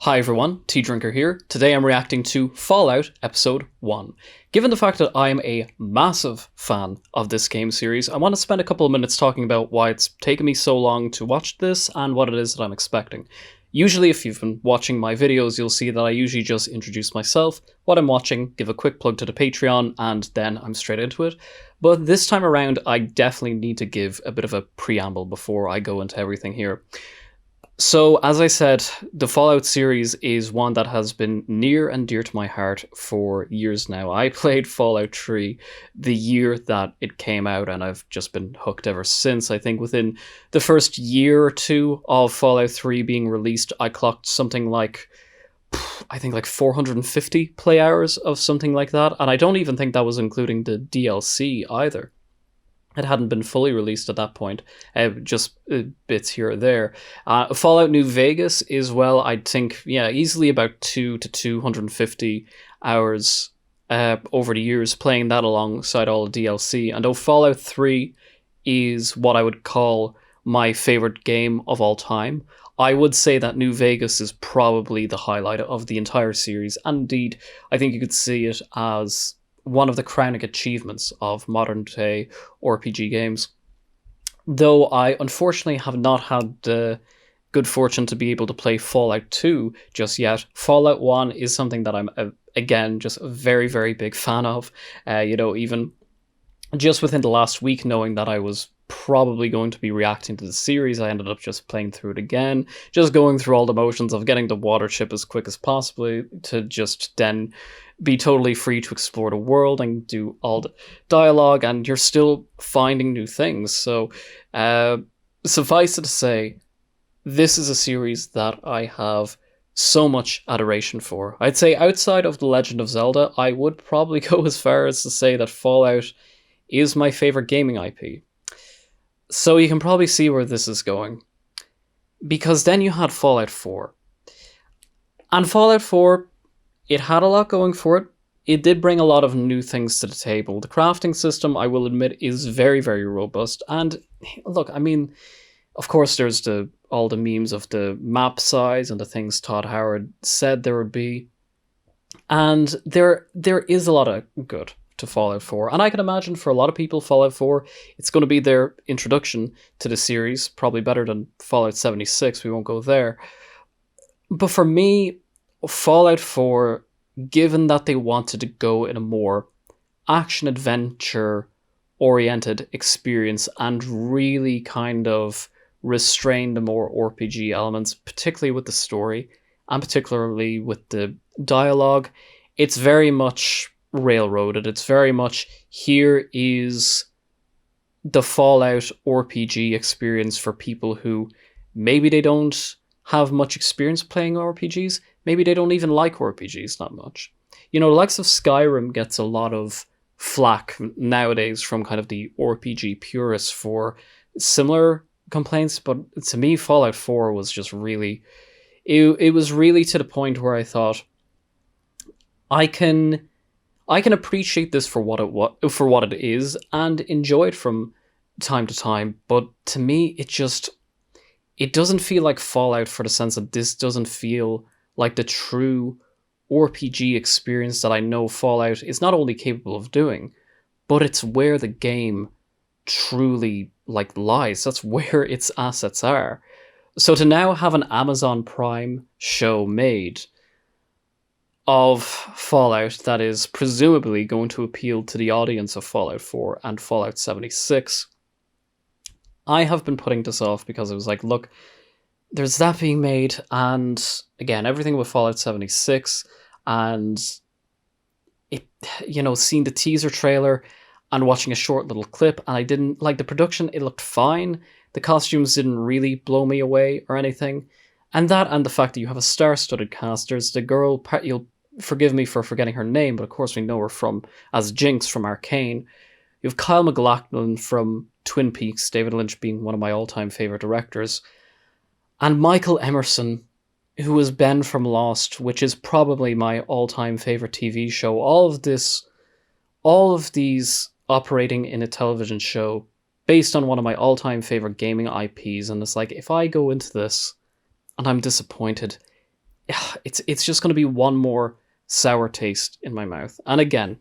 Hi everyone, Tea Drinker here. Today I'm reacting to Fallout Episode 1. Given the fact that I am a massive fan of this game series, I want to spend a couple of minutes talking about why it's taken me so long to watch this and what it is that I'm expecting. Usually, if you've been watching my videos, you'll see that I usually just introduce myself, what I'm watching, give a quick plug to the Patreon, and then I'm straight into it. But this time around, I definitely need to give a bit of a preamble before I go into everything here. So, as I said, the Fallout series is one that has been near and dear to my heart for years now. I played Fallout 3 the year that it came out, and I've just been hooked ever since. I think within the first year or two of Fallout 3 being released, I clocked something like, 450 play hours of something like that, and I don't even think that was including the DLC either. It hadn't been fully released at that point, just bits here or there. Fallout New Vegas is, well, I think, easily about 2 to 250 hours over the years, playing that alongside all the DLC. And though Fallout 3 is what I would call my favorite game of all time, I would say that New Vegas is probably the highlight of the entire series. And indeed, I think you could see it as one of the crowning achievements of modern day RPG games. Though I unfortunately have not had the good fortune to be able to play Fallout 2 just yet. Fallout 1 is something that I'm, again, just a very, very big fan of. Even just within the last week, knowing that I was probably going to be reacting to the series, I ended up just playing through it again, just going through all the motions of getting the water ship as quick as possible to just then be totally free to explore the world and do all the dialogue, and you're still finding new things. So suffice it to say, this is a series that I have so much adoration for. I'd say outside of The Legend of Zelda, I would probably go as far as to say that Fallout is my favorite gaming IP. So you can probably see where this is going. Because then you had Fallout 4. And Fallout 4, it had a lot going for it. It did bring a lot of new things to the table. The crafting system, I will admit, is very, very robust. And look, I mean, of course there's all the memes of the map size and the things Todd Howard said there would be. And there is a lot of good to Fallout 4. And I can imagine for a lot of people, Fallout 4, it's going to be their introduction to the series, probably better than Fallout 76, we won't go there. But for me, Fallout 4, given that they wanted to go in a more action-adventure oriented experience and really kind of restrain the more RPG elements, particularly with the story and particularly with the dialogue, it's very much railroaded. It's very much, here is the Fallout RPG experience for people who maybe they don't have much experience playing RPGs, maybe they don't even like RPGs that much. You know, the likes of Skyrim gets a lot of flack nowadays from kind of the RPG purists for similar complaints, but to me, Fallout 4 was just really, it was really to the point where I thought, I can appreciate this for what it is and enjoy it from time to time, but to me, it doesn't feel like Fallout, for the sense that this doesn't feel like the true RPG experience that I know Fallout is not only capable of doing, but it's where the game truly lies. That's where its assets are. So to now have an Amazon Prime show made of Fallout that is presumably going to appeal to the audience of Fallout 4 and Fallout 76, I have been putting this off because I was like, look, there's that being made, and again, everything with Fallout 76, and it, seeing the teaser trailer and watching a short little clip, and I didn't like the production. It looked fine. The costumes didn't really blow me away or anything, and the fact that you have a star-studded cast. There's the girl, you'll forgive me for forgetting her name, but of course we know her as Jinx from Arcane. You have Kyle MacLachlan from Twin Peaks, David Lynch being one of my all-time favorite directors, and Michael Emerson, who was Ben from Lost, which is probably my all-time favorite TV show. All of these operating in a television show based on one of my all-time favorite gaming IPs, and it's like, if I go into this and I'm disappointed, it's just going to be one more sour taste in my mouth. And again,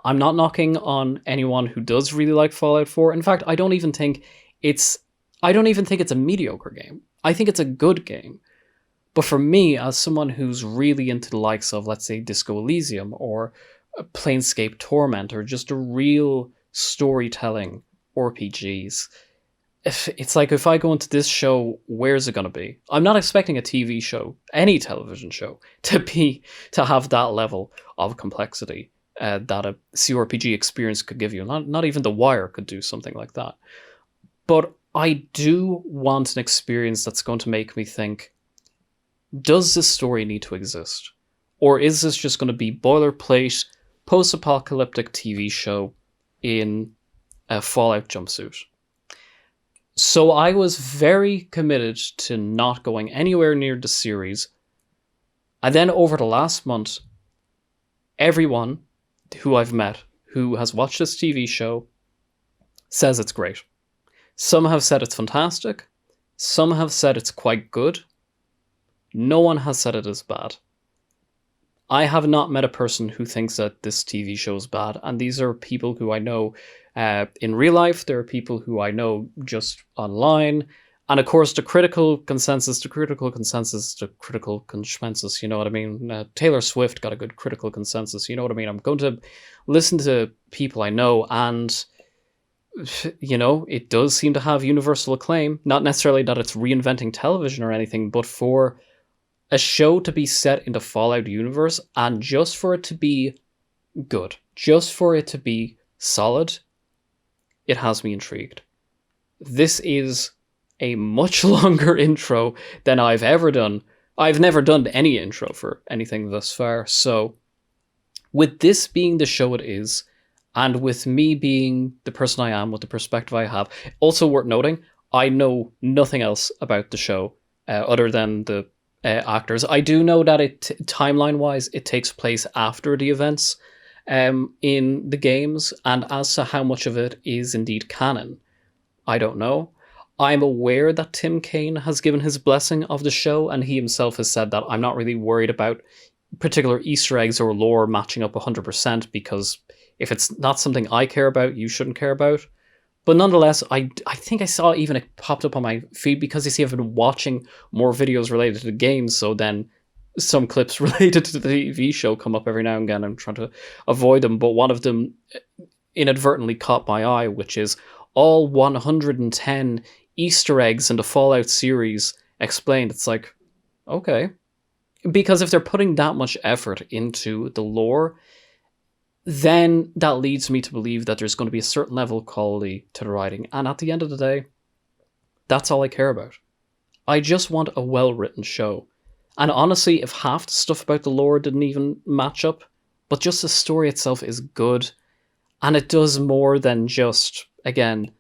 I'm not knocking on anyone who does really like Fallout 4. In fact, it's I don't even think it's a mediocre game. I think it's a good game. But for me, as someone who's really into the likes of, let's say, Disco Elysium or Planescape Torment or just a real storytelling RPGs, it's like if I go into this show, where's it going to be? I'm not expecting a TV show, any television show, to have that level of complexity that a CRPG experience could give you. Not even The Wire could do something like that. But I do want an experience that's going to make me think, does this story need to exist? Or is this just going to be boilerplate, post-apocalyptic TV show in a Fallout jumpsuit? So I was very committed to not going anywhere near the series. And then over the last month, everyone who I've met who has watched this TV show says it's great. Some have said it's fantastic. Some have said it's quite good. No one has said it is bad. I have not met a person who thinks that this TV show is bad, and these are people who I know in real life. There are people who I know just online, and of course the critical consensus, you know what I mean? Taylor Swift got a good critical consensus, you know what I mean? I'm going to listen to people I know, and you know, it does seem to have universal acclaim. Not necessarily that it's reinventing television or anything, but for a show to be set in the Fallout universe and just for it to be good, just for it to be solid, it has me intrigued. This is a much longer intro than I've ever done. I've never done any intro for anything thus far, so with this being the show it is, and with me being the person I am, with the perspective I have, also worth noting, I know nothing else about the show other than the actors. I do know that timeline-wise, it takes place after the events in the games, and as to how much of it is indeed canon, I don't know. I'm aware that Tim Kaine has given his blessing of the show, and he himself has said that I'm not really worried about particular Easter eggs or lore matching up 100%, because if it's not something I care about, you shouldn't care about. But nonetheless, I think I saw even it popped up on my feed because you see I've been watching more videos related to the games, so then some clips related to the TV show come up every now and again. I'm trying to avoid them, but one of them inadvertently caught my eye, which is all 110 Easter eggs in the Fallout series explained. It's like, okay. Because if they're putting that much effort into the lore, then that leads me to believe that there's going to be a certain level of quality to the writing. And at the end of the day, that's all I care about. I just want a well-written show. And honestly, if half the stuff about the lore didn't even match up, but just the story itself is good, and it does more than just, again,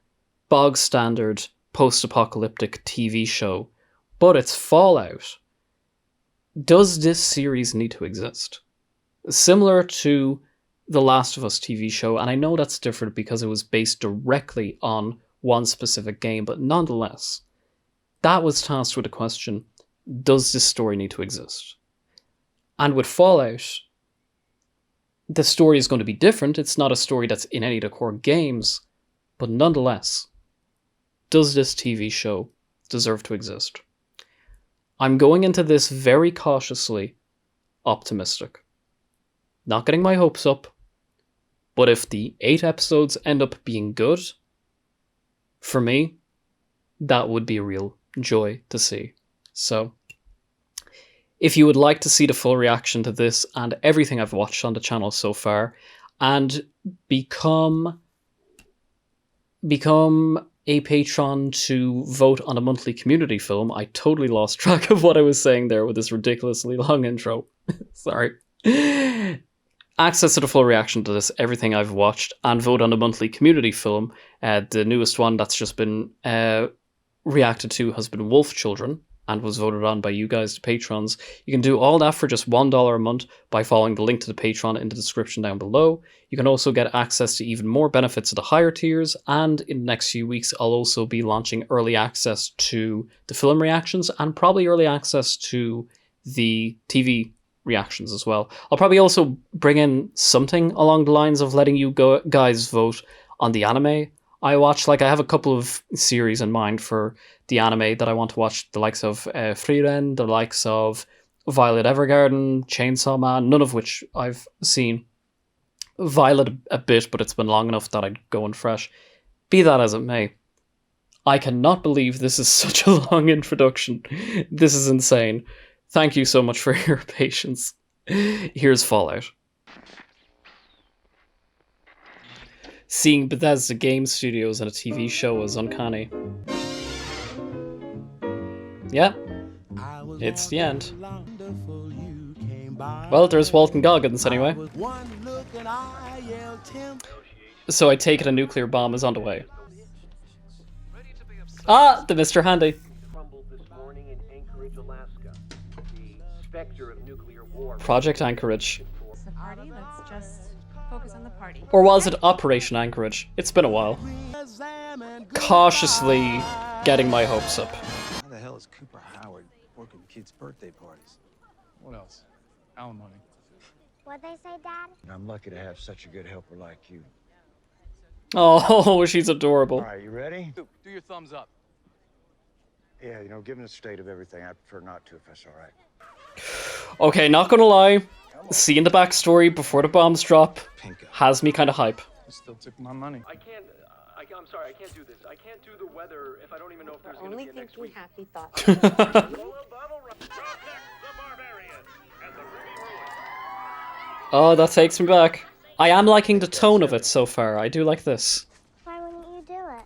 bog standard post-apocalyptic TV show, but it's Fallout. Does this series need to exist? Similar to The Last of Us TV show, and I know that's different because it was based directly on one specific game, but nonetheless, that was tasked with a question, does this story need to exist? And with Fallout, the story is going to be different. It's not a story that's in any of the core games, but nonetheless, does this TV show deserve to exist? I'm going into this very cautiously optimistic. Not getting my hopes up, but if the 8 episodes end up being good, for me, that would be a real joy to see. So, if you would like to see the full reaction to this and everything I've watched on the channel so far, and become a patron to vote on a monthly community film, I totally lost track of what I was saying there with this ridiculously long intro. Sorry. Access to the full reaction to this, everything I've watched, and vote on a monthly community film. The newest one that's just been reacted to has been Wolf Children, and was voted on by you guys, the patrons. You can do all that for just $1 a month by following the link to the Patreon in the description down below. You can also get access to even more benefits of the higher tiers, and in the next few weeks I'll also be launching early access to the film reactions, and probably early access to the TV reactions as well. I'll probably also bring in something along the lines of letting you guys vote on the anime I watch. Like, I have a couple of series in mind for the anime that I want to watch, the likes of Frieren, the likes of Violet Evergarden, Chainsaw Man, none of which I've seen. Violet a bit, but it's been long enough that I'd go in fresh. Be that as it may, I cannot believe this is such a long introduction. This is insane. Thank you so much for your patience. Here's Fallout. Seeing Bethesda Game Studios in a TV show is uncanny. Yeah, it's the end. Well, there's Walton Goggins anyway. So I take it a nuclear bomb is on the way. Ah, the Mr. Handy. Project Anchorage. The party, let's just focus on the party. Or was it Operation Anchorage? It's been a while. Cautiously getting my hopes up. How the hell is Cooper Howard working kids' birthday parties? What else? Alimony. What'd they say, Dad? I'm lucky to have such a good helper like you. Oh, she's adorable. All right, you ready? Do your thumbs up. Yeah, given the state of everything, I prefer not to if that's all right. Okay, not gonna lie. Seeing the backstory before the bombs drop Pink eye. has me kind of hype. You still took my money. I'm sorry, I can't do this. I can't do the weather if I don't even know if there's going to be Only a next thinking week. happy thoughts. Oh, that takes me back. I am liking the tone of it so far. I do like this. Why wouldn't you do it?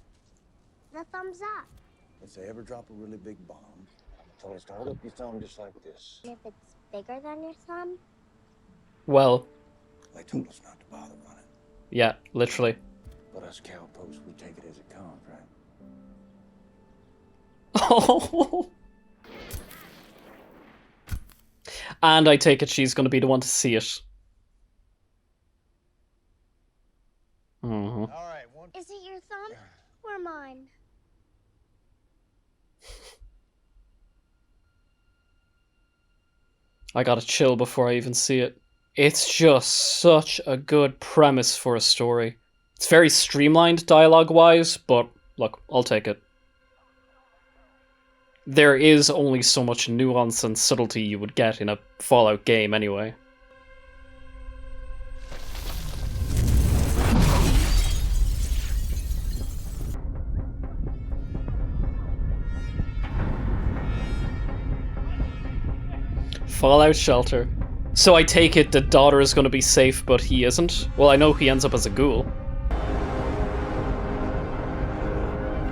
The thumbs up. If they ever drop a really big bomb, tell us to hold up your thumb just like this. And if it's bigger than your thumb, Well, They told us not to bother running. yeah, literally. But us cowposts, we take it as it comes, right? Oh. And I take it she's going to be the one to see it. All right, one. is it your thumb or mine? I gotta chill before I even see it. It's just such a good premise for a story. It's very streamlined dialogue-wise, but look, I'll take it. There is only so much nuance and subtlety you would get in a Fallout game anyway. Fallout Shelter. So I take it the daughter is going to be safe, but he isn't? Well, I know he ends up as a ghoul.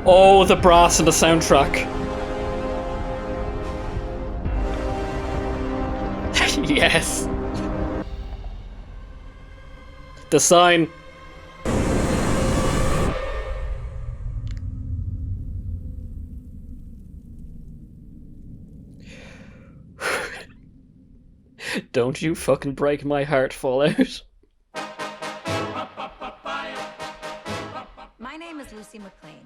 Oh, the brass and the soundtrack. Yes. The sign. Don't you fucking break my heart, Fallout. My name is Lucy McLean,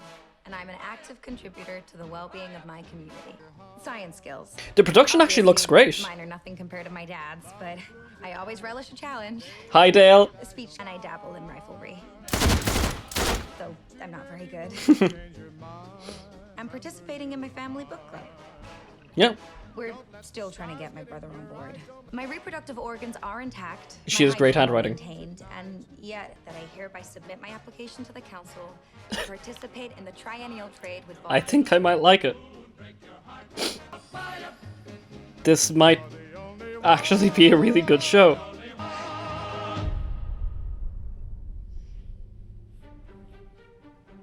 and I'm an active contributor to the well-being of my community. Science skills. The production actually looks great. Mine are nothing compared to my dad's, but I always relish a challenge. Hi, Dale. A speech, and I dabble in riflery. Though I'm not very good. I'm participating in my family book club. Yeah. We're still trying to get my brother on board. My reproductive organs are intact. She my has great height is handwriting. Maintained, and yet that I hereby submit my application to the council to participate in the triennial trade with. I think I might like it. This might actually be a really good show.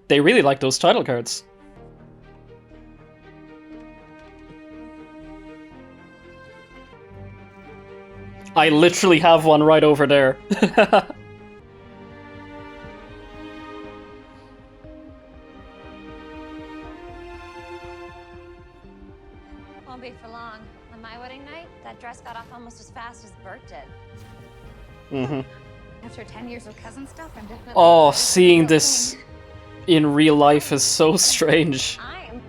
They really like those title cards. I literally have one right over there. Won't be for long. On my wedding night, that dress got off almost as fast as Bert did. After 10 years of cousin stuff, I'm definitely. Oh, excited to seeing go this in. in real life is so strange. I'm.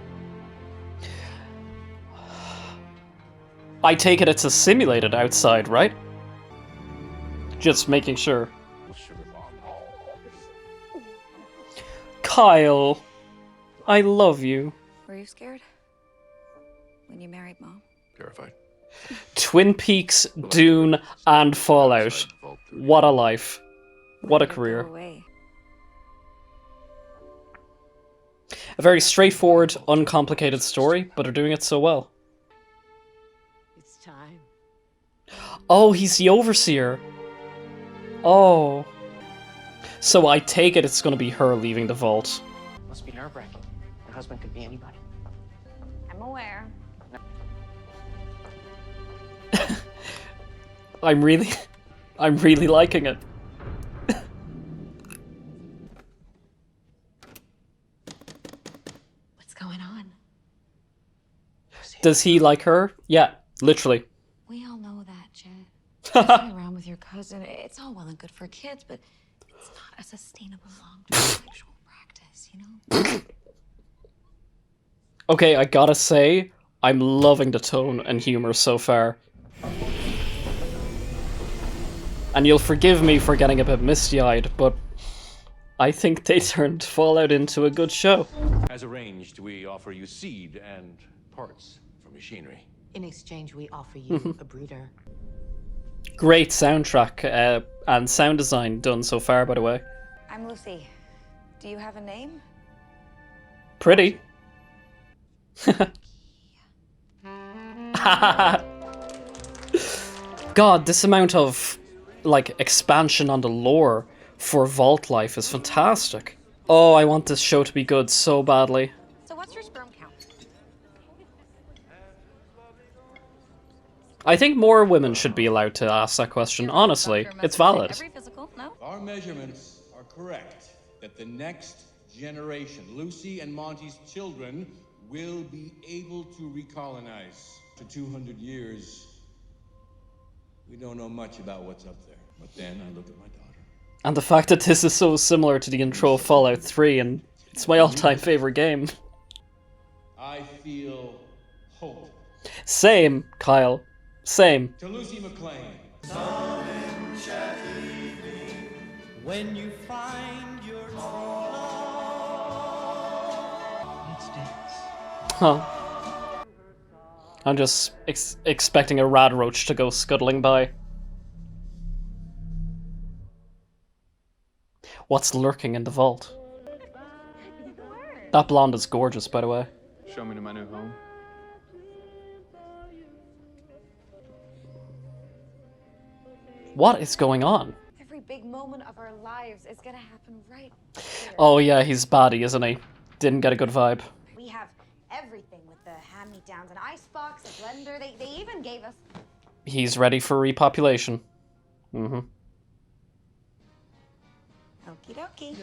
I take it it's a simulated outside, right? Just making sure. Kyle, I love you. Were you scared? When you married Mom? Terrified. Twin Peaks, Dune, and Fallout. What a life. What a career. Go away. A very straightforward, uncomplicated story, but are doing it so well. It's time. Oh, he's the overseer. Oh. So I take it it's going to be her leaving the vault. Must be nerve-wracking. Your husband could be anybody. I'm aware. I'm really liking it. What's going on? Does he like her? Yeah, literally. We all know that, Jet. Messing around with your cousin, it's all well and good for kids, but it's not a sustainable long-term sexual practice, you know? Okay, I gotta say, I'm loving the tone and humor so far. And you'll forgive me for getting a bit misty-eyed, but I think they turned Fallout into a good show. As arranged, we offer you seed and parts for machinery. In exchange, we offer you a breeder. Great soundtrack and sound design done so far, by the way. I'm Lucy. Do you have a name? Pretty. God, this amount of like expansion on the lore for Vault Life is fantastic. Oh, I want this show to be good so badly. So what's your sperm count? I think more women should be allowed to ask that question, honestly. It's valid. Every physical, no? Our measurements are correct that the next generation, Lucy and Monty's children, will be able to recolonize. For 200 years, we don't know much about what's up there. But then I look at my daughter. And the fact that this is so similar to the intro of Fallout 3, and it's my all-time favorite game. I feel hope. Same, Kyle. Same. To Lucy McLean. When you find your true love. Let's dance. Huh. I'm just expecting a rad roach to go scuttling by. What's lurking in the vault? That blonde is gorgeous, by the way. Show me to my new home. What is going on? Every big moment of our lives is gonna happen right here. Oh yeah, he's baddie, isn't he? Didn't get a good vibe. We have everything with the hand-me-downs, an icebox, a blender. They even gave us... He's ready for repopulation. Mm-hmm. Okie dokie.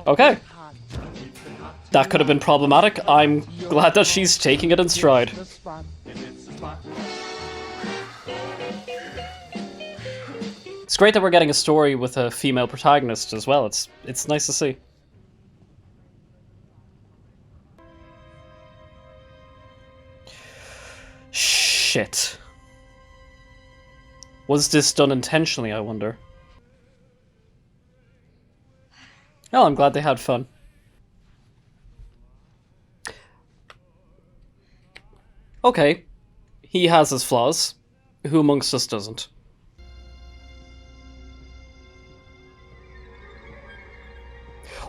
Okay. That could have been problematic. I'm glad that she's taking it in stride. It's great that we're getting a story with a female protagonist as well. It's nice to see. Shit. Was this done intentionally, I wonder? Oh, I'm glad they had fun. Okay. He has his flaws. Who amongst us doesn't?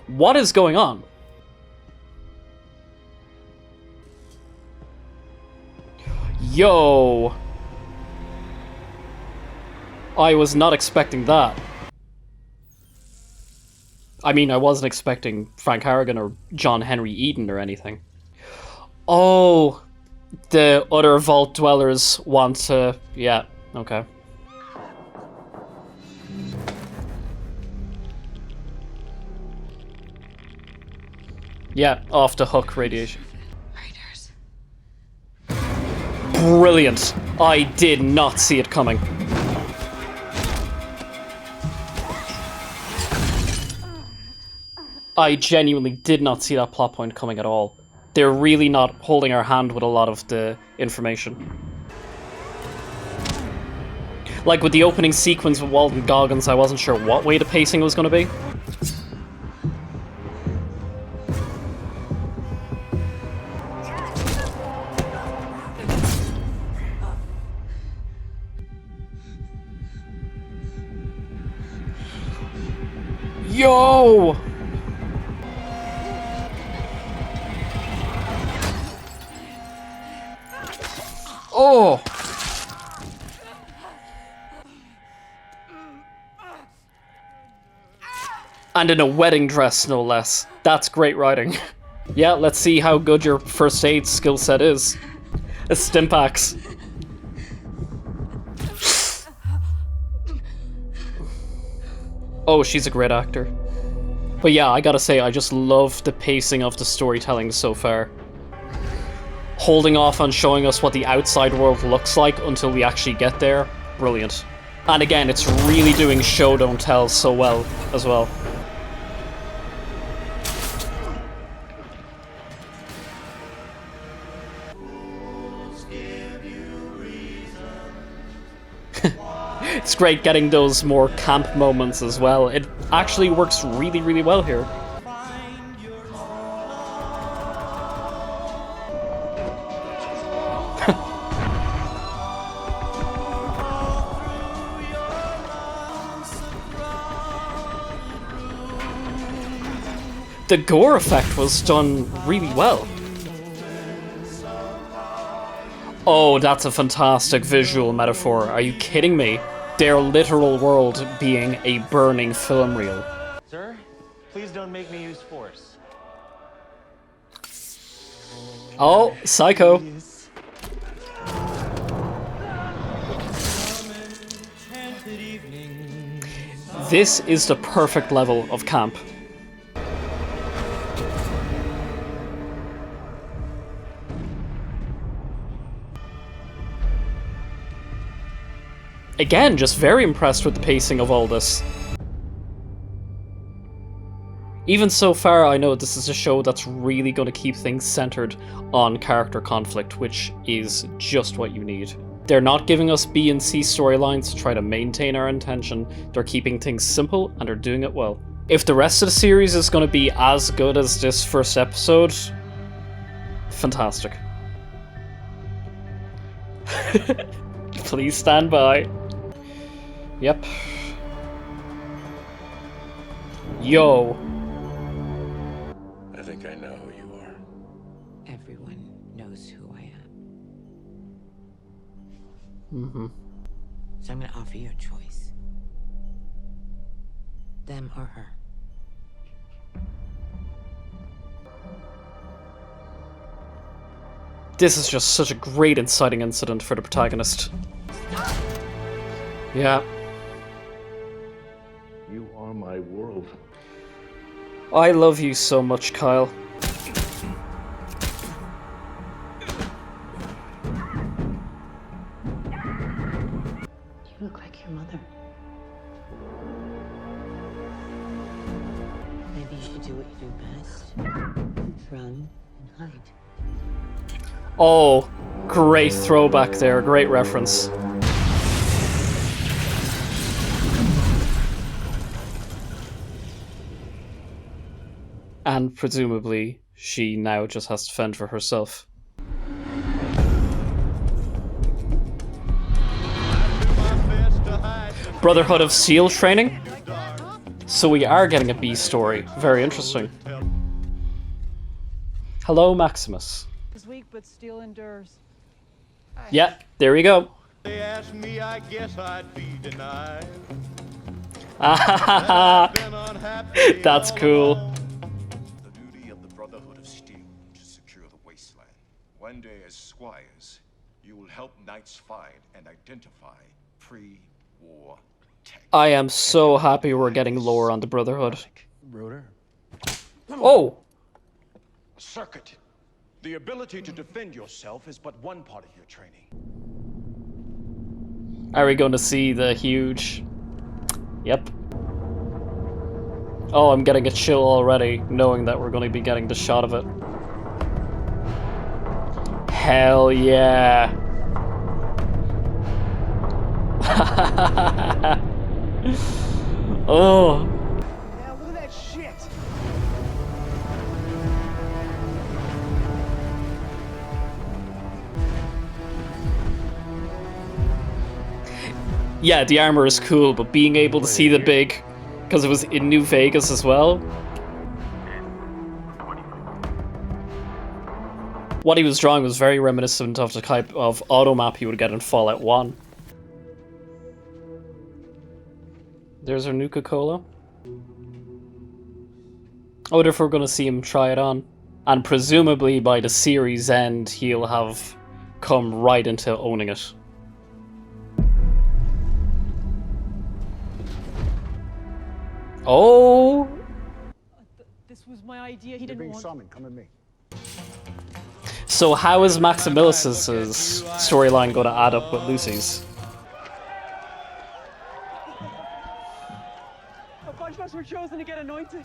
What is going on? Yo! I was not expecting that. I mean, I wasn't expecting Frank Harrigan or John Henry Eden or anything. Oh, the other vault dwellers want to... Yeah, okay. Yeah, off the hook radiation. Raiders. Brilliant. I did not see it coming. I genuinely did not see that plot point coming at all. They're really not holding our hand with a lot of the information. Like with the opening sequence with Walton Goggins, I wasn't sure what way the pacing was going to be. Yo! Oh! And in a wedding dress, no less. That's great writing. Yeah, let's see how good your first aid skill set is. A Stimpax. Oh, she's a great actor. But yeah, I gotta say, I just love the pacing of the storytelling so far. Holding off on showing us what the outside world looks like until we actually get there, brilliant. And again, it's really doing show don't tell so well as well. It's great getting those more camp moments as well. It actually works really, really well here. The gore effect was done really well. Oh, that's a fantastic visual metaphor. Are you kidding me? Their literal world being a burning film reel. Sir, please don't make me use force. Oh, Psycho. This is the perfect level of camp. Again, just very impressed with the pacing of all this. Even so far, I know this is a show that's really going to keep things centered on character conflict, which is just what you need. They're not giving us B and C storylines to try to maintain our attention. They're keeping things simple, and they're doing it well. If the rest of the series is going to be as good as this first episode, fantastic. Please stand by. Yep. Yo. I think I know who you are. Everyone knows who I am. Mm-hmm. So I'm gonna offer you a choice. Them or her. This is just such a great inciting incident for the protagonist. Yeah. You are my world. I love you so much, Kyle. You look like your mother. Maybe you should do what you do best. Run and hide. Oh, great throwback there, great reference. And presumably, she now just has to fend for herself. Brotherhood of SEAL training? So we are getting a B story. Very interesting. Hello, Maximus. Is weak, but still endures. Yeah, there we go. They asked me, I guess I'd be denied. That's cool. Brotherhood of Steel to secure the wasteland. One day as squires, you will help knights find and identify pre-war tech. I am so happy we're getting lore on the Brotherhood. Broder? Oh! Circuit. The ability to defend yourself is but one part of your training. Are we going to see the huge... Yep. Oh, I'm getting a chill already, knowing that we're going to be getting the shot of it. Hell yeah. Oh. Yeah, look at that shit. Yeah, the armor is cool, but being able to see the big, because it was in New Vegas as well. What he was drawing was very reminiscent of the type of automap you would get in Fallout 1. There's our Nuka-Cola. I wonder if we're going to see him try it on. And presumably by the series end, he'll have come right into owning it. Oh! This was my idea. He didn't want. Summoned. Come at me. So how is Maximilus's storyline going to add up with Lucy's? A bunch of us were chosen to get anointed.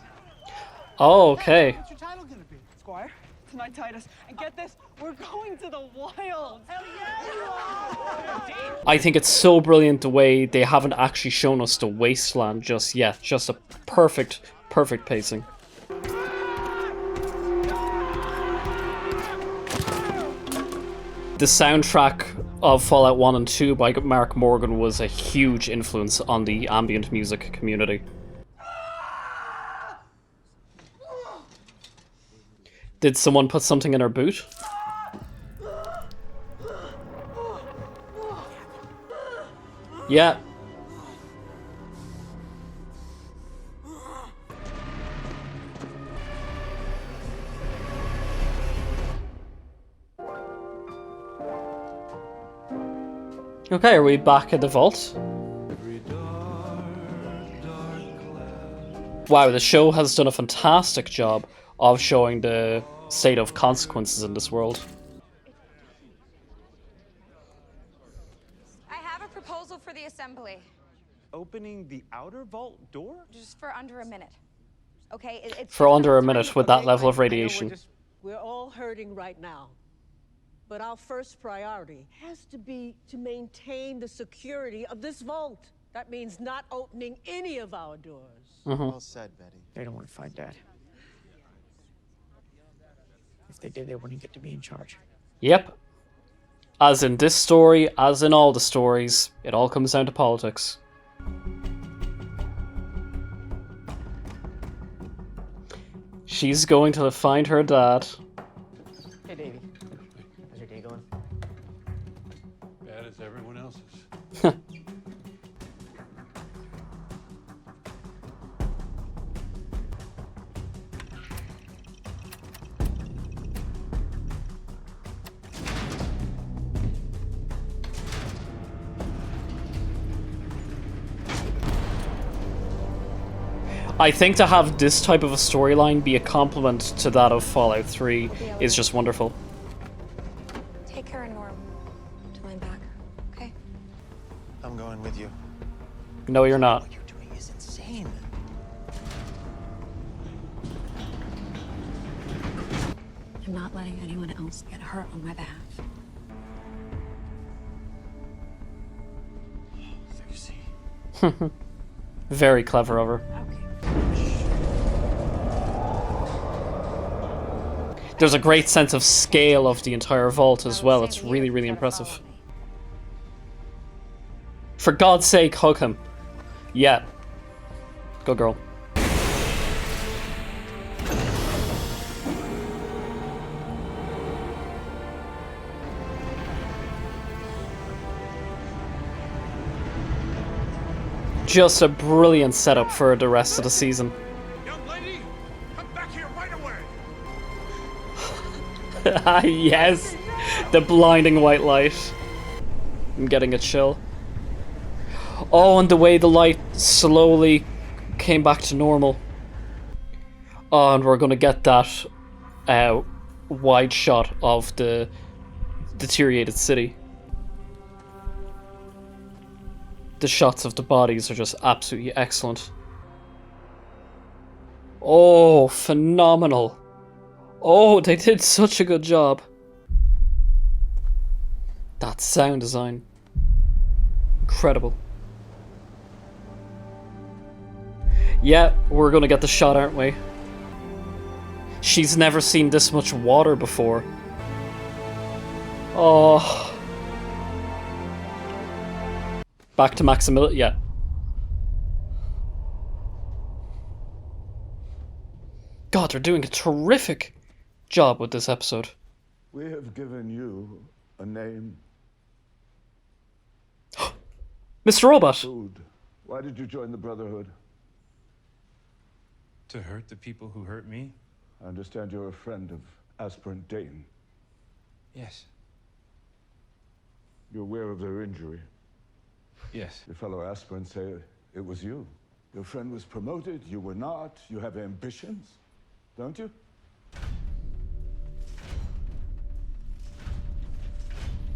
Oh, okay. What's your title gonna be? Squire, tonight Titus, and get this, we're going to the wilds. Hell yeah! I think it's so brilliant the way they haven't actually shown us the wasteland just yet. Just a perfect pacing. The soundtrack of Fallout 1 and 2 by Mark Morgan was a huge influence on the ambient music community. Did someone put something in her boot? Yeah. Okay, are we back at the vault? Wow, the show has done a fantastic job of showing the state of consequences in this world. I have a proposal for the assembly. Opening the outer vault door? Just for under a minute. Okay? It's For under a minute with that level of radiation. We're all hurting right now. But our first priority has to be to maintain the security of this vault. That means not opening any of our doors. Well said, Betty. They don't want to fight Dad. If they did, they wouldn't get to be in charge. Yep. As in this story, as in all the stories, it all comes down to politics. She's going to find her dad. Hey, Davey. How's your day going? Bad as everyone else's. I think to have this type of a storyline be a complement to that of Fallout 3 is just wonderful. Take care of Norm till I'm back, okay? I'm going with you. No, you're not. What you're doing is insane. I'm not letting anyone else get hurt on my behalf. Very clever of her. There's a great sense of scale of the entire vault as well. It's really, really impressive. For God's sake, hug him. Yeah. Good girl. Just a brilliant setup for the rest of the season. Young lady, come back here right away. Yes, the blinding white light. I'm getting a chill. Oh, and the way the light slowly came back to normal. Oh, and we're gonna get that wide shot of the deteriorated city. The shots of the bodies are just absolutely excellent. Oh, phenomenal. Oh, they did such a good job. That sound design. incredible. Yeah, we're gonna get the shot, aren't we? She's never seen this much water before. Oh. Back to Maximilian. Yeah. God, they're doing a terrific job with this episode. We have given you a name. Mr. Robot! Food. Why did you join the Brotherhood? To hurt the people who hurt me? I understand you're a friend of Aspirant Dane. Yes. You're aware of their injury? Yes. Your fellow aspirants say it was you. Your friend was promoted, you were not. You have ambitions, don't you?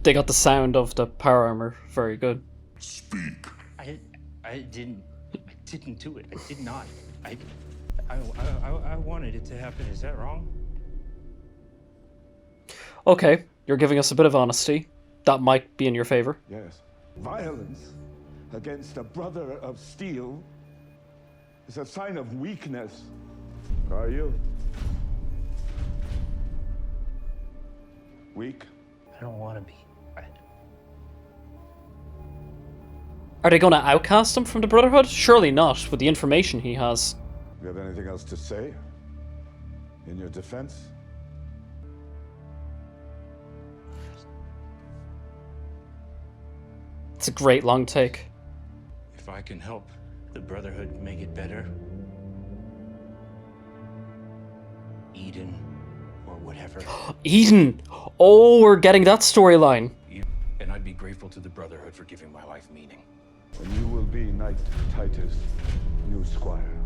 They got the sound of the power armor very good. Speak. I didn't do it. I did not. I wanted it to happen. Is that wrong? Okay, you're giving us a bit of honesty. That might be in your favor. Yes. Violence against a brother of steel is a sign of weakness. Are you? Weak? I don't want to be. Are they going to outcast him from the Brotherhood? Surely not, with the information he has. Do you have anything else to say? In your defense? It's a great long take. If I can help the Brotherhood make it better, Eden or whatever. Eden! Oh, we're getting that storyline. And I'd be grateful to the Brotherhood for giving my life meaning. And you will be Knight Titus, new squire.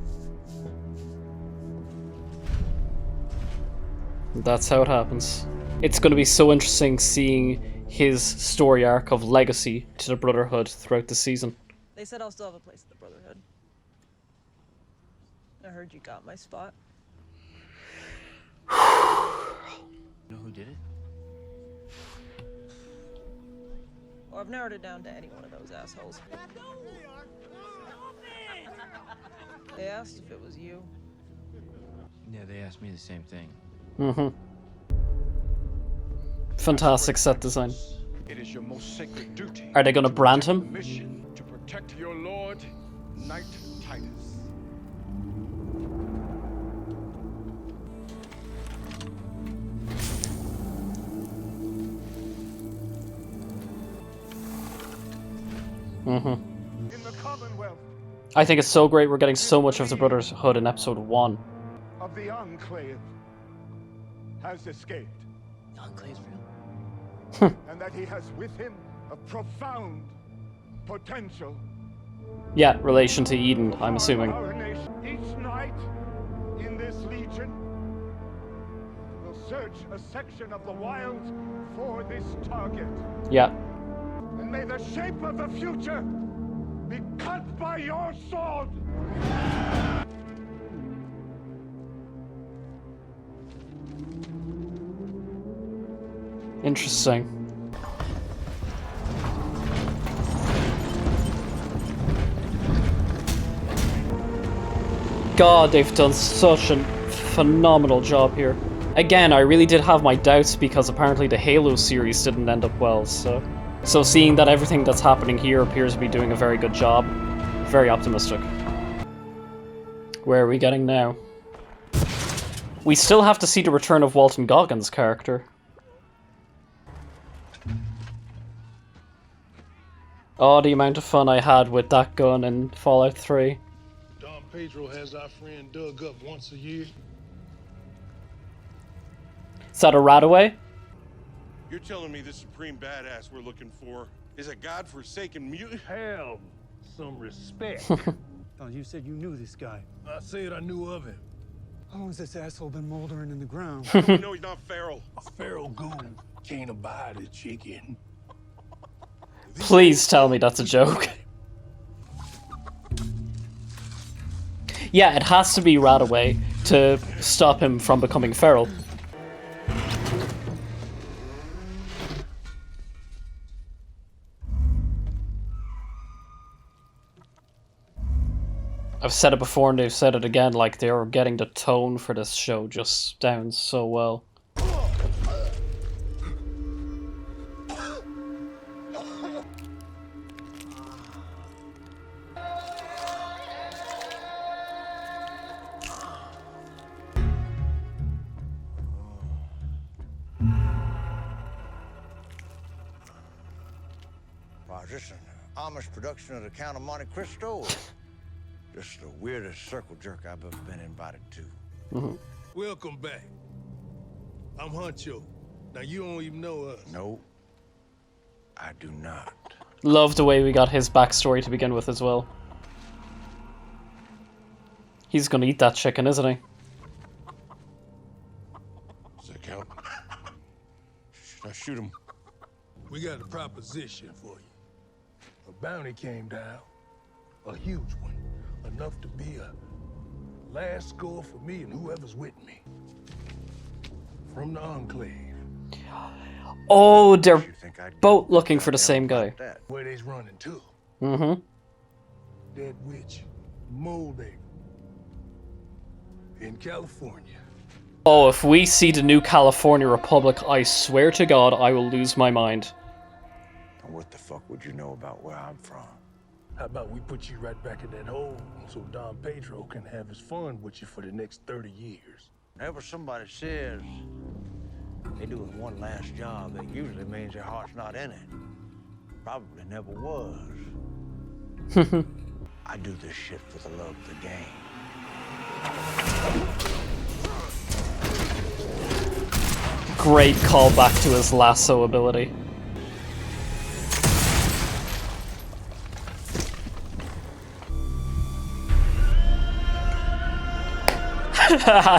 That's how it happens. It's going to be so interesting seeing his story arc of legacy to the Brotherhood throughout the season. They said I'll still have a place in the Brotherhood. I heard you got my spot. You know who did it? Well, I've narrowed it down to any one of those assholes. They asked if it was you. Yeah, they asked me the same thing. Mm-hmm. Fantastic set design. It is your most sacred duty. Are they going to brand him? Mission to protect your lord, Knight Titus. Mm-hmm. In the Commonwealth I think it's so great we're getting so much of the Brotherhood in episode 1. of the Enclave has escaped. The Enclave's real. And that he has with him a profound potential. Yeah, relation to Eden, I'm assuming. Our nation, each night in this legion, will search a section of the wilds for this target. Yeah. And may the shape of the future be cut by your sword! Interesting. God, they've done such a phenomenal job here. Again, I really did have my doubts because apparently the Halo series didn't end up well, so seeing that everything that's happening here appears to be doing a very good job, very optimistic. Where are we getting now? We still have to see the return of Walton Goggins' character. Oh, the amount of fun I had with that gun in Fallout 3. Don Pedro has our friend dug up once a year. Is that a Radaway? You're telling me the supreme badass we're looking for is a godforsaken mutant? Hell, some respect. Oh, you said you knew this guy. I said I knew of him. How long has this asshole been moldering in the ground? No, he's not feral. A feral goon can't abide a chicken. Please tell me that's a joke. Yeah, it has to be Radaway to stop him from becoming feral. I've said it before and they've said it again, like they're getting the tone for this show just down so well. Wow, is this an Amish production of the Count of Monte Cristo? Or just the weirdest circle jerk I've ever been invited to. Welcome back. I'm Huncho. Now, you don't even know us. No, I do not. Love the way we got his backstory to begin with as well. He's gonna eat that chicken, isn't he? Does that count? Should I shoot him? We got a proposition for you. A bounty came down, a huge one, enough to be a last score for me and whoever's with me. From the Enclave. Oh, they're both looking for the same guy. Where they's running to. Mm-hmm. Dead witch, Molday. In California. Oh, if we see the new California Republic, I swear to God, I will lose my mind. And what the fuck would you know about where I'm from? How about we put you right back in that hole so Don Pedro can have his fun with you for the next 30 years? Whenever somebody says they're doing one last job, that usually means their heart's not in it. Probably never was. I do this shit for the love of the game. Great callback to his lasso ability.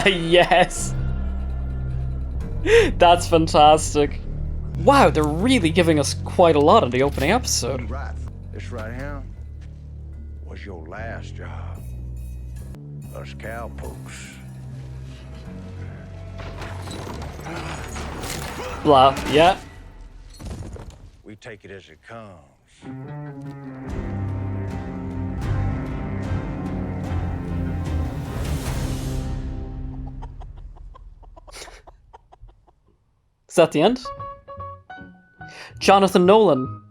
Yes! That's fantastic. Wow, they're really giving us quite a lot in the opening episode. Right. This right here was your last job. Us cowpokes. Blah, yeah. We take it as it comes. Is that the end? Jonathan Nolan.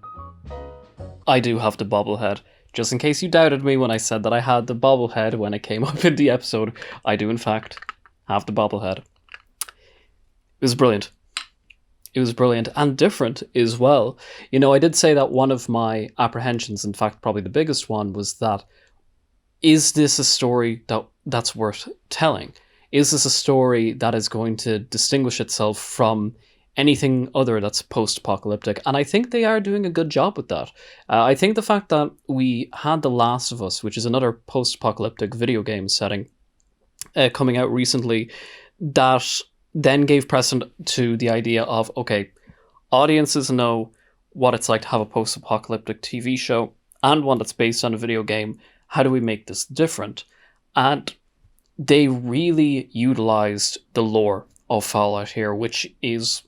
I do have the bobblehead. Just in case you doubted me when I said that I had the bobblehead when it came up in the episode, I do in fact have the bobblehead. It was brilliant. It was brilliant and different as well. You know, I did say that one of my apprehensions, in fact probably the biggest one, was that is this a story that's worth telling? Is this a story that is going to distinguish itself from anything other that's post-apocalyptic? And I think they are doing a good job with that. I think the fact that we had The Last of Us, which is another post-apocalyptic video game setting, coming out recently, that then gave precedent to the idea of, okay, audiences know what it's like to have a post-apocalyptic TV show and one that's based on a video game. How do we make this different? And they really utilized the lore of Fallout here, which is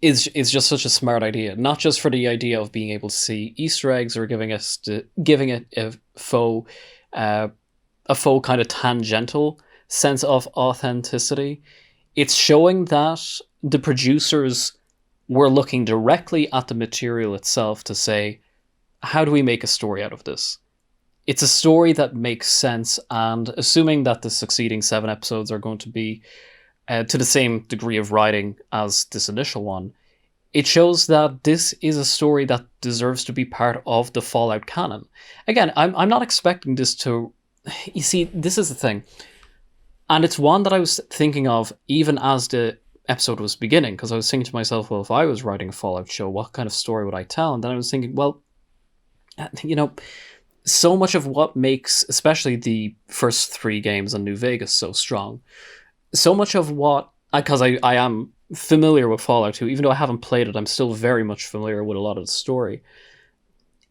just such a smart idea. Not just for the idea of being able to see Easter eggs or giving it a faux kind of tangential sense of authenticity. It's showing that the producers were looking directly at the material itself to say, how do we make a story out of this? It's a story that makes sense, and assuming that the succeeding 7 episodes are going to be to the same degree of writing as this initial one, it shows that this is a story that deserves to be part of the Fallout canon. Again, I'm not expecting this to... You see, this is the thing. And it's one that I was thinking of even as the episode was beginning, because I was thinking to myself, well, if I was writing a Fallout show, what kind of story would I tell? And then I was thinking, well, you know, so much of what makes, especially the first 3 games on New Vegas, so strong, so much of what, because I am familiar with Fallout 2, even though I haven't played it, I'm still very much familiar with a lot of the story,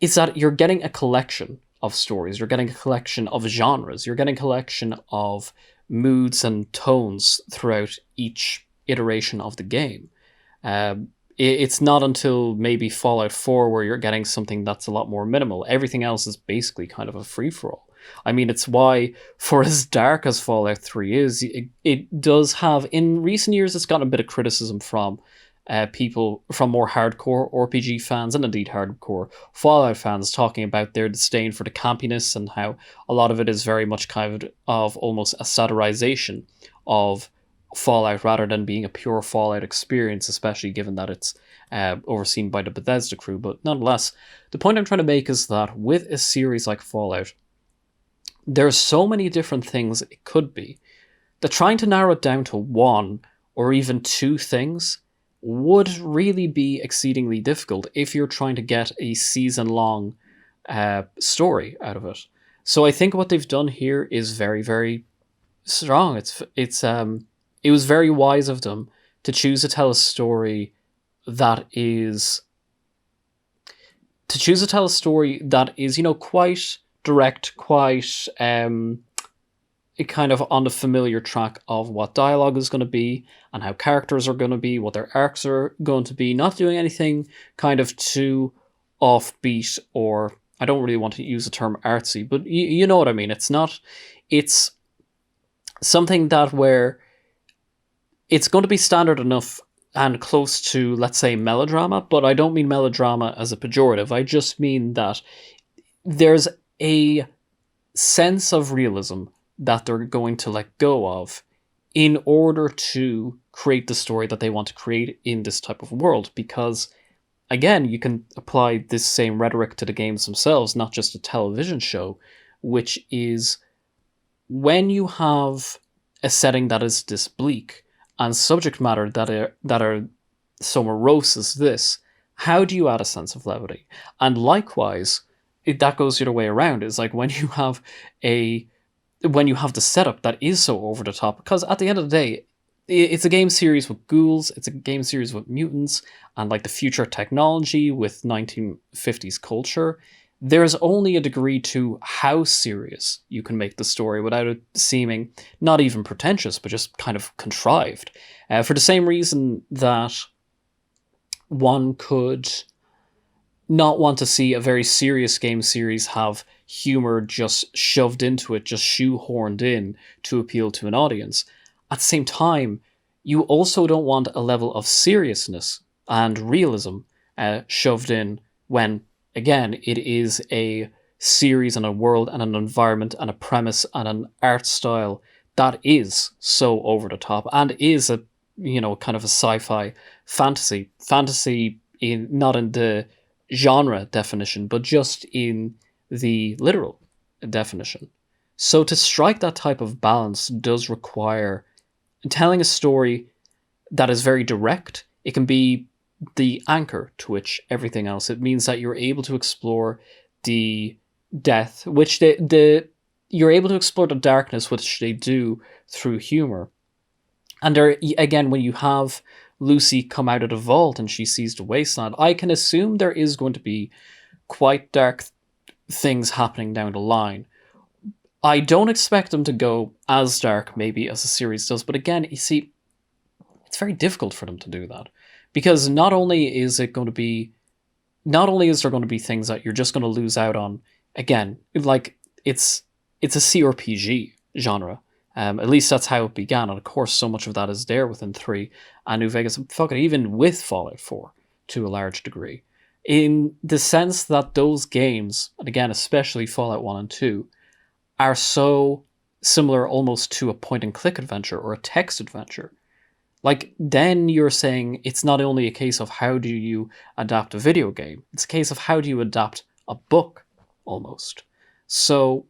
is that you're getting a collection of stories, you're getting a collection of genres, you're getting a collection of moods and tones throughout each iteration of the game. it's not until maybe Fallout 4 where you're getting something that's a lot more minimal. Everything else is basically kind of a free-for-all. I mean, it's why, for as dark as Fallout 3 is, it does have, in recent years, it's gotten a bit of criticism from people, from more hardcore RPG fans, and indeed hardcore Fallout fans, talking about their disdain for the campiness and how a lot of it is very much kind of almost a satirization of Fallout rather than being a pure Fallout experience, especially given that it's overseen by the Bethesda crew. But nonetheless, the point I'm trying to make is that with a series like Fallout, there's so many different things it could be that trying to narrow it down to one or even two things would really be exceedingly difficult if you're trying to get a season-long story out of it. So I think what they've done here is very, very strong. It was very wise of them to choose to tell a story that is quite direct, quite kind of on the familiar track of what dialogue is going to be and how characters are going to be, what their arcs are going to be, not doing anything kind of too offbeat, or I don't really want to use the term artsy, but you know what I mean. It's something that where it's going to be standard enough and close to, let's say, melodrama, but I don't mean melodrama as a pejorative. I just mean that there's a sense of realism that they're going to let go of in order to create the story that they want to create in this type of world. Because, again, you can apply this same rhetoric to the games themselves, not just a television show, which is when you have a setting that is this bleak and subject matter that are so morose as this, how do you add a sense of levity? And likewise, that goes the other way around. Is like when you have the setup that is so over the top, because at the end of the day, it's a game series with ghouls, it's a game series with mutants, and like the future technology with 1950s culture. There's only a degree to how serious you can make the story without it seeming not even pretentious, but just kind of contrived. For the same reason that one could not want to see a very serious game series have humor just shoved into it, just shoehorned in to appeal to an audience. At the same time, you also don't want a level of seriousness and realism shoved in when, again, it is a series and a world and an environment and a premise and an art style that is so over the top and is a kind of a sci-fi fantasy in not in the genre definition, but just in the literal definition. So to strike that type of balance does require telling a story that is very direct. It can be the anchor to which everything else. It means that you're able to explore the death, which you're able to explore the darkness, which they do through humor. And there, again, when you have Lucy come out of the vault and she sees the wasteland, I can assume there is going to be quite dark things happening down the line. I don't expect them to go as dark maybe as the series does, but again, you see, it's very difficult for them to do that. Because not only is there going to be things that you're just going to lose out on, again, like it's a CRPG genre. At least that's how it began, and of course so much of that is there within 3 and New Vegas, fuck it, even with Fallout 4 to a large degree. In the sense that those games, and again especially Fallout 1 and 2, are so similar almost to a point-and-click adventure or a text adventure. Like, then you're saying it's not only a case of how do you adapt a video game, it's a case of how do you adapt a book, almost. So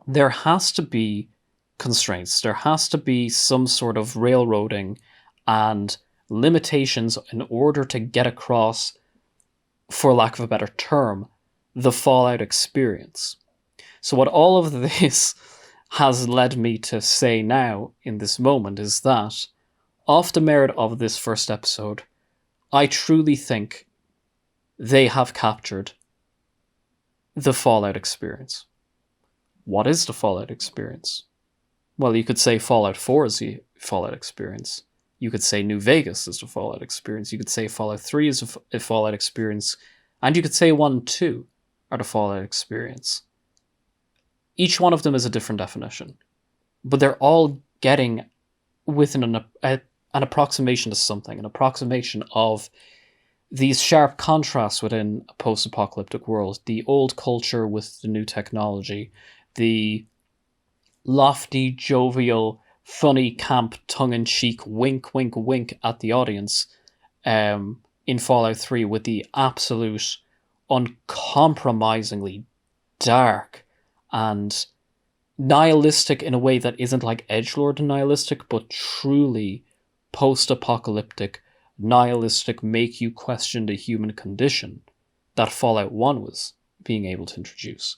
there has to be constraints. There has to be some sort of railroading and limitations in order to get across, for lack of a better term, the Fallout experience. So what all of this has led me to say now, in this moment, is that off the merit of this first episode, I truly think they have captured the Fallout experience. What is the Fallout experience? Well, you could say Fallout 4 is the Fallout experience. You could say New Vegas is the Fallout experience. You could say Fallout 3 is a Fallout experience. And you could say 1 and 2 are the Fallout experience. Each one of them is a different definition. But they're all getting within an approximation to something, an approximation of these sharp contrasts within a post-apocalyptic world. The old culture with the new technology. The lofty, jovial, funny, camp, tongue-in-cheek, wink, wink, wink at the audience in Fallout 3 with the absolute, uncompromisingly dark and nihilistic in a way that isn't like edgelord nihilistic, but truly post-apocalyptic, nihilistic, make you question the human condition that Fallout 1 was being able to introduce.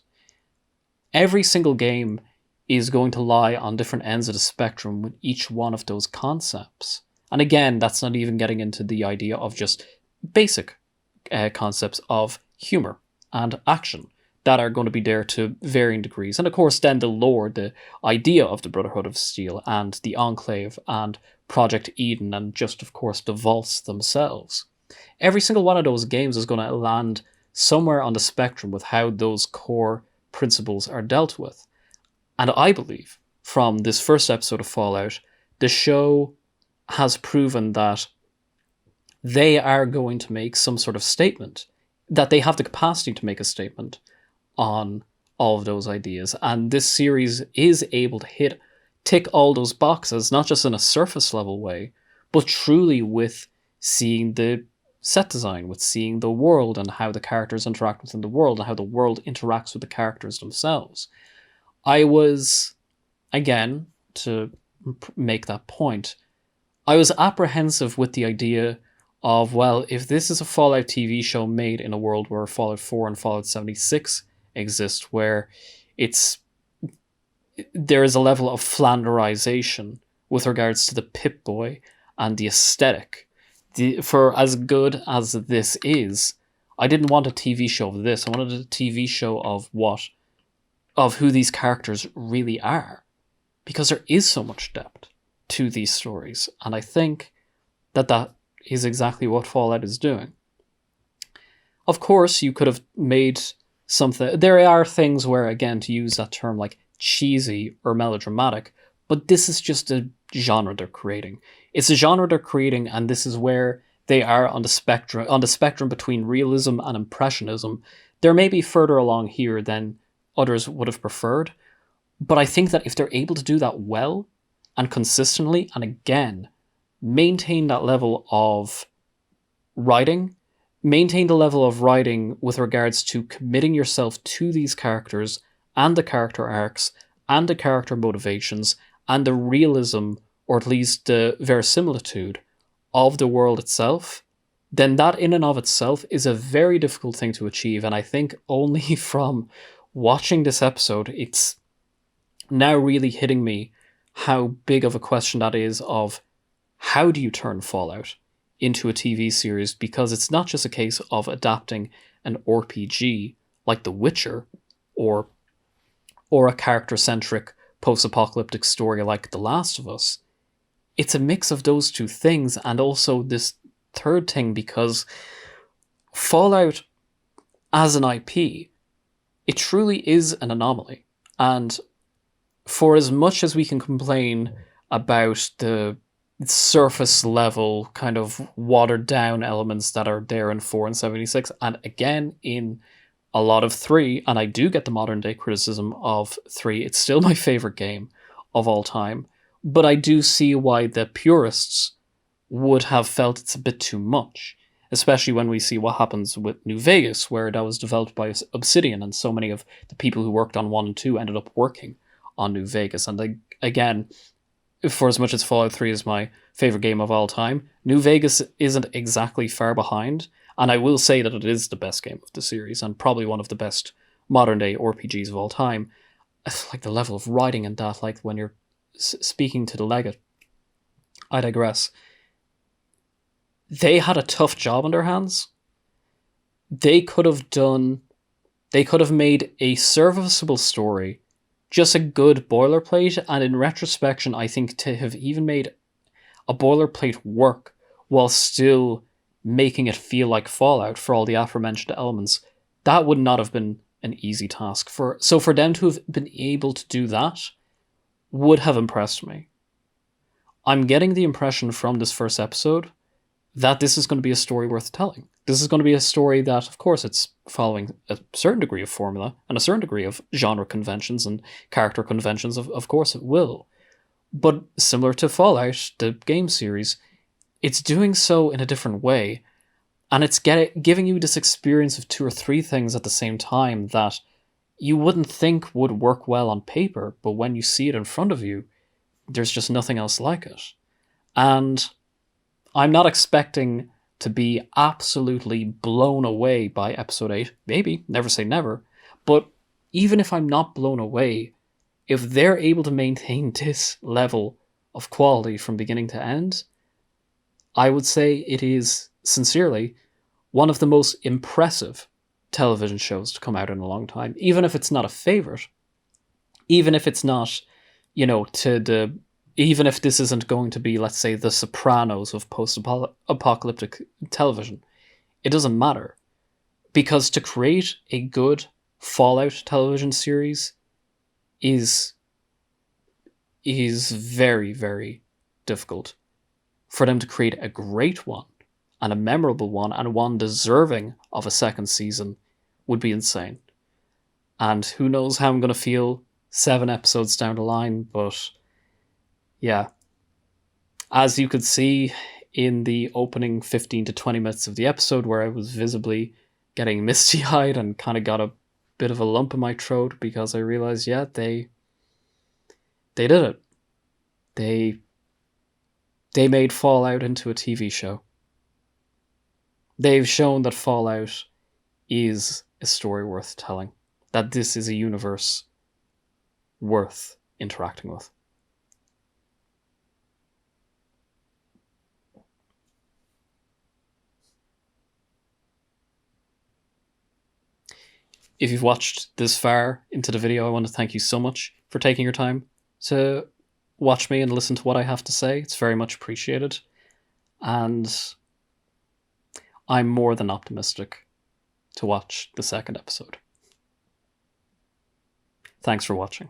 Every single game is going to lie on different ends of the spectrum with each one of those concepts. And again, that's not even getting into the idea of just basic concepts of humor and action that are going to be there to varying degrees. And of course, then the lore, the idea of the Brotherhood of Steel and the Enclave and Project Eden and just, of course, the vaults themselves. Every single one of those games is going to land somewhere on the spectrum with how those core principles are dealt with. And I believe, from this first episode of Fallout, the show has proven that they are going to make some sort of statement, that they have the capacity to make a statement on all of those ideas. And this series is able to tick all those boxes, not just in a surface level way, but truly with seeing the set design, with seeing the world and how the characters interact within the world and how the world interacts with the characters themselves. I was, again, to make that point, I was apprehensive with the idea of, well, if this is a Fallout TV show made in a world where Fallout 4 and Fallout 76 exist, where there is a level of Flanderization with regards to the Pip-Boy and the aesthetic. For as good as this is, I didn't want a TV show of this. I wanted a TV show of who these characters really are, because there is so much depth to these stories, and I think that is exactly what Fallout is doing. Of course, you could have made something... There are things where, again, to use that term like cheesy or melodramatic, but this is just a genre they're creating. It's a genre they're creating, and this is where they are on the spectrum between realism and impressionism. They're maybe further along here than others would have preferred, but I think that if they're able to do that well and consistently, and again, maintain that level of writing, maintain the level of writing with regards to committing yourself to these characters and the character arcs and the character motivations and the realism, or at least the verisimilitude of the world itself, then that in and of itself is a very difficult thing to achieve. And I think only from watching this episode, it's now really hitting me how big of a question that is of how do you turn Fallout into a TV series, because it's not just a case of adapting an RPG like The Witcher or a character-centric post-apocalyptic story like The Last of Us. It's a mix of those two things, and also this third thing, because Fallout as an IP, it truly is an anomaly. And for as much as we can complain about the surface level kind of watered down elements that are there in 4 and 76, and again in a lot of 3, and I do get the modern day criticism of 3, it's still my favorite game of all time, but I do see why the purists would have felt it's a bit too much, especially when we see what happens with New Vegas, where that was developed by Obsidian, and so many of the people who worked on 1 and 2 ended up working on New Vegas. And again, for as much as Fallout 3 is my favorite game of all time, New Vegas isn't exactly far behind, and I will say that it is the best game of the series, and probably one of the best modern-day RPGs of all time. Like the level of writing and that, like when you're speaking to the Legate. I digress. They had a tough job on their hands. They could have made a serviceable story, just a good boilerplate, and in retrospection, I think to have even made a boilerplate work while still making it feel like Fallout for all the aforementioned elements, that would not have been an easy task. So for them to have been able to do that would have impressed me. I'm getting the impression from this first episode that this is going to be a story worth telling. This is going to be a story that, of course, it's following a certain degree of formula and a certain degree of genre conventions and character conventions, of course it will. But similar to Fallout, the game series, it's doing so in a different way, and it's giving you this experience of 2 or 3 things at the same time that you wouldn't think would work well on paper, but when you see it in front of you, there's just nothing else like it. And I'm not expecting to be absolutely blown away by episode 8. Maybe, never say never. But even if I'm not blown away, if they're able to maintain this level of quality from beginning to end, I would say it is, sincerely, one of the most impressive television shows to come out in a long time. Even if it's not a favorite, even if it's not, even if this isn't going to be, let's say, The Sopranos of post-apocalyptic television, it doesn't matter. Because to create a good Fallout television series is very, very difficult. For them to create a great one, and a memorable one, and one deserving of a second season would be insane. And who knows how I'm going to feel 7 episodes down the line, but yeah. As you could see in the opening 15 to 20 minutes of the episode, where I was visibly getting misty-eyed and kind of got a bit of a lump in my throat because I realized, yeah, they did it. They made Fallout into a TV show. They've shown that Fallout is a story worth telling. That this is a universe worth interacting with. If you've watched this far into the video, I want to thank you so much for taking your time to watch me and listen to what I have to say. It's very much appreciated. And I'm more than optimistic to watch the second episode. Thanks for watching.